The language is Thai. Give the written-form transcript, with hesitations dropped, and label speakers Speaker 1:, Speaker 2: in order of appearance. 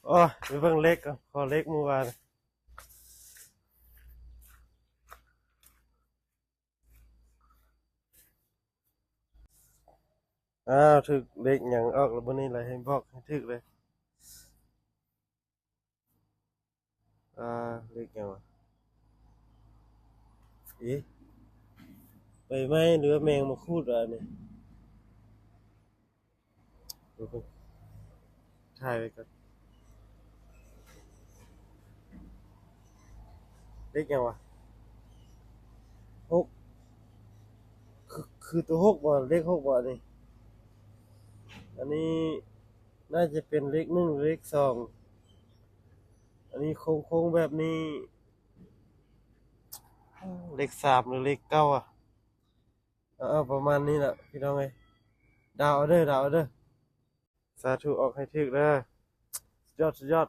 Speaker 1: อ๋อไปเบิ่งเล็กก่อนขอเล็กเมื่อวานถึกเล็กหยังออกแล้วบ่นี้เลยให้บอกให้ถึกเลยเล็กหยังวะอีใบไม้หรือว่าแมงมาคูดอันนี้ดูเพิ่นถ่ายไว้ก่อนเล็กหยังวะหกคือตัวหกบ่เลขหกบ่อันนี้อันนี้น่าจะเป็นเลขหนึ่งหรือเลขสองอันนี้โค้งๆแบบนี้เลขสามหรือเลขเก้าอ่ะประมาณนี้แหละพี่น้องเอ้ยดาวเอาเด้อสาธุออกให้ถึกเด้อสุดยอด